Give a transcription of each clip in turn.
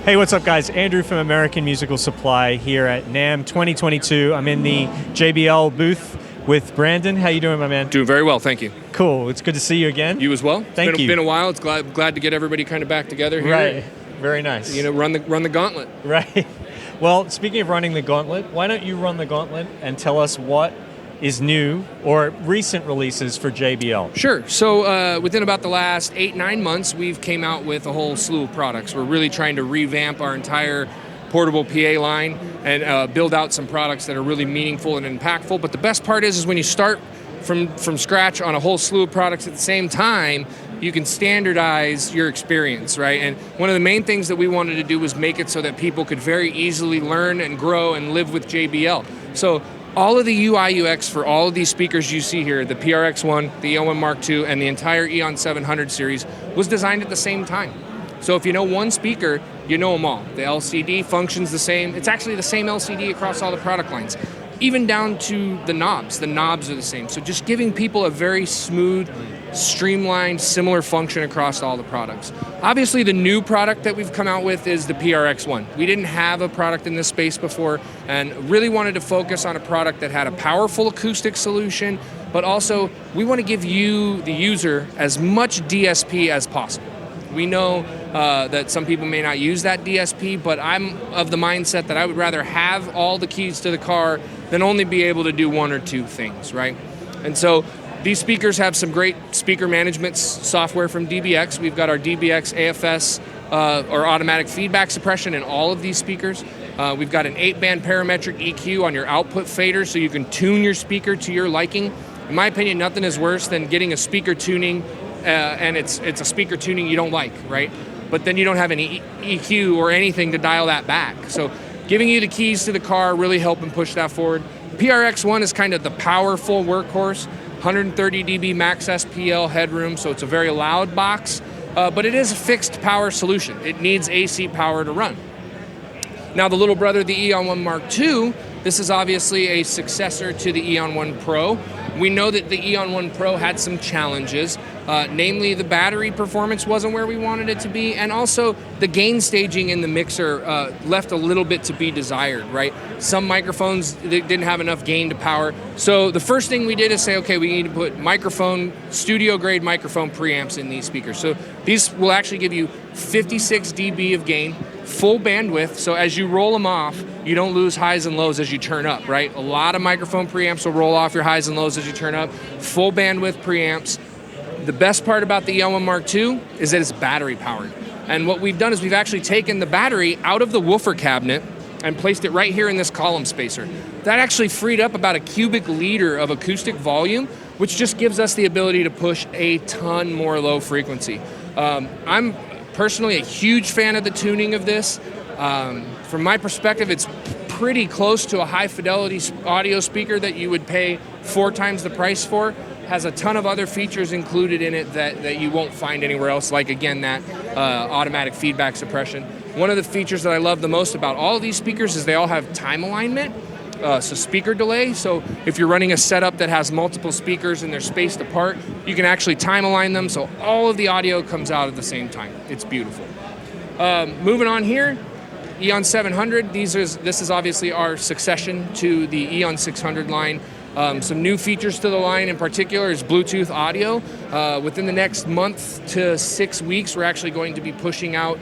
Hey, what's up, guys? Andrew from American Musical Supply here at NAMM 2022. I'm in the JBL booth with Brandon. How you doing, my man? Doing very well, thank you. Cool. It's good to see you again. You as well. Thank you. It's been a while. It's glad to get everybody kind of back together here. Right. Very nice. You know, run the gauntlet. Right. Well, speaking of running the gauntlet, why don't you run the gauntlet and tell us what is new or recent releases for JBL? Sure. So within about the last 8-9 months, we've came out with a whole slew of products. We're really trying to revamp our entire portable PA line and build out some products that are really meaningful and impactful. But the best part is when you start from scratch on a whole slew of products at the same time, you can standardize your experience, right? And one of the main things that we wanted to do was make it so that people could very easily learn and grow and live with JBL. So all of the UI UX for all of these speakers you see here, the PRX1, the EON Mark II, and the entire EON 700 series was designed at the same time. So if you know one speaker, you know them all. The LCD functions the same. It's actually the same LCD across all the product lines, even down to the knobs. The knobs are the same. So just giving people a very smooth, streamlined, similar function across all the products. Obviously, the new product that we've come out with is the PRX1. We didn't have a product in this space before and really wanted to focus on a product that had a powerful acoustic solution, but also we want to give you, the user, as much DSP as possible. We know that some people may not use that DSP, but I'm of the mindset that I would rather have all the keys to the car than only be able to do one or two things, right? And so these speakers have some great speaker management software from DBX. We've got our DBX AFS, or automatic feedback suppression, in all of these speakers. We've got an 8-band parametric EQ on your output fader, so you can tune your speaker to your liking. In my opinion, nothing is worse than getting a speaker tuning and it's a speaker tuning you don't like, right? But then you don't have any EQ or anything to dial that back. So giving you the keys to the car really helping push that forward. PRX1 is kind of the powerful workhorse, 130 dB max SPL headroom, so it's a very loud box, but it is a fixed power solution. It needs AC power to run. Now the little brother, the EON 1 Mark II, this is obviously a successor to the EON 1 Pro. We know that the EON 1 Pro had some challenges, namely the battery performance wasn't where we wanted it to be, and also the gain staging in the mixer left a little bit to be desired, right? Some microphones didn't have enough gain to power. So the first thing we did is say, okay, we need to put studio-grade microphone preamps in these speakers. So these will actually give you 56 dB of gain, full bandwidth, so as you roll them off, you don't lose highs and lows as you turn up, right? A lot of microphone preamps will roll off your highs and lows as you turn up. Full bandwidth preamps. The best part about the EON 1 Mark II is that it's battery powered. And what we've done is we've actually taken the battery out of the woofer cabinet and placed it right here in this column spacer. That actually freed up about a cubic liter of acoustic volume, which just gives us the ability to push a ton more low frequency. I'm personally a huge fan of the tuning of this. From my perspective, it's pretty close to a high fidelity audio speaker that you would pay 4 times the price for. Has a ton of other features included in it that you won't find anywhere else, like again that automatic feedback suppression. One of the features that I love the most about all of these speakers is they all have time alignment, so speaker delay. So if you're running a setup that has multiple speakers and they're spaced apart, you can actually time align them so all of the audio comes out at the same time. It's beautiful. Moving on here, EON 700. This is obviously our succession to the EON 600 line. Some new features to the line in particular is Bluetooth audio. Within the next month to 6 weeks, we're actually going to be pushing out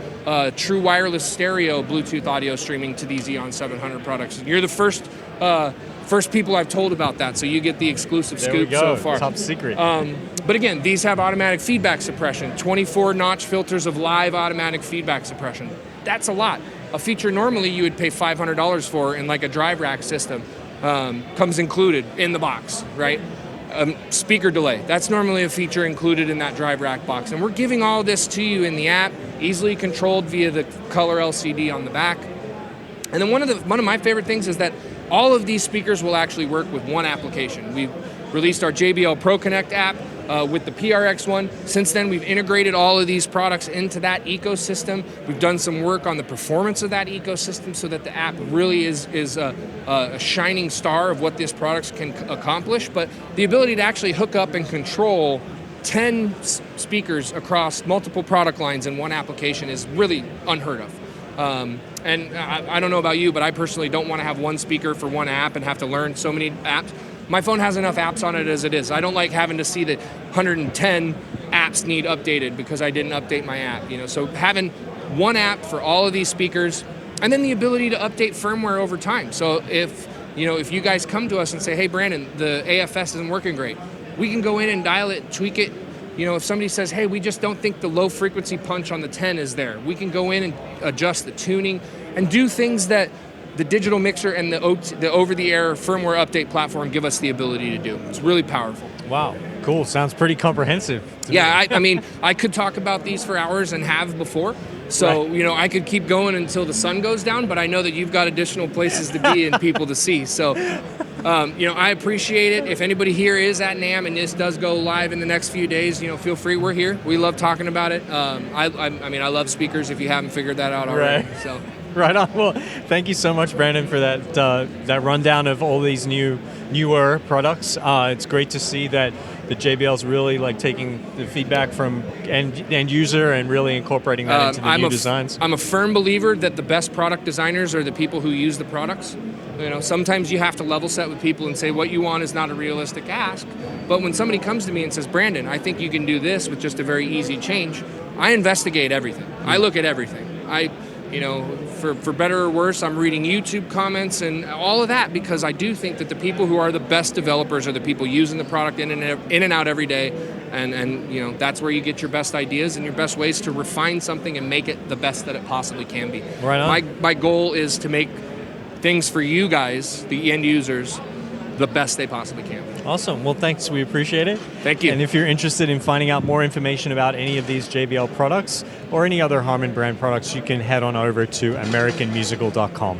true wireless stereo Bluetooth audio streaming to these EON 700 products. You're the first people I've told about that, so you get the exclusive scoop so far. Top secret. But again, these have automatic feedback suppression, 24-notch filters of live automatic feedback suppression. That's a lot. A feature normally you would pay $500 for in like a drive rack system. Comes included in the box, right? Speaker delay, that's normally a feature included in that drive rack box. And we're giving all this to you in the app, easily controlled via the color LCD on the back. And then one of my favorite things is that all of these speakers will actually work with one application. We've released our JBL ProConnect app with the PRX1. Since then, we've integrated all of these products into that ecosystem. We've done some work on the performance of that ecosystem so that the app really is a shining star of what these products can accomplish. But the ability to actually hook up and control 10 speakers across multiple product lines in one application is really unheard of. And I don't know about you, but I personally don't want to have one speaker for one app and have to learn so many apps. My phone has enough apps on it as it is. I don't like having to see that 110 apps need updated because I didn't update my app. So having one app for all of these speakers, and then the ability to update firmware over time. So if you guys come to us and say, hey Brandon, the AFS isn't working great, we can go in and dial it, tweak it. If somebody says, hey, we just don't think the low frequency punch on the 10 is there, we can go in and adjust the tuning and do things that the digital mixer and the over-the-air firmware update platform give us the ability to do. It's really powerful. Wow, cool. Sounds pretty comprehensive. Yeah, I mean, I could talk about these for hours and have before. So, right. I could keep going until the sun goes down, but I know that you've got additional places to be and people to see. So, I appreciate it. If anybody here is at NAMM and this does go live in the next few days, feel free. We're here. We love talking about it. I love speakers if you haven't figured that out already. Right. So. Right on. Well, thank you so much, Brandon, for that rundown of all these newer products. It's great to see that the JBL's really taking the feedback from end user and really incorporating that into the new designs. I'm a firm believer that the best product designers are the people who use the products. Sometimes you have to level set with people and say what you want is not a realistic ask. But when somebody comes to me and says, Brandon, I think you can do this with just a very easy change, I investigate everything. I look at everything. For better or worse, I'm reading YouTube comments and all of that because I do think that the people who are the best developers are the people using the product in and out every day, and that's where you get your best ideas and your best ways to refine something and make it the best that it possibly can be. Right on. My goal is to make things for you guys, the end users, the best they possibly can. Awesome. Well, thanks. We appreciate it. Thank you. And if you're interested in finding out more information about any of these JBL products or any other Harman brand products, you can head on over to americanmusical.com.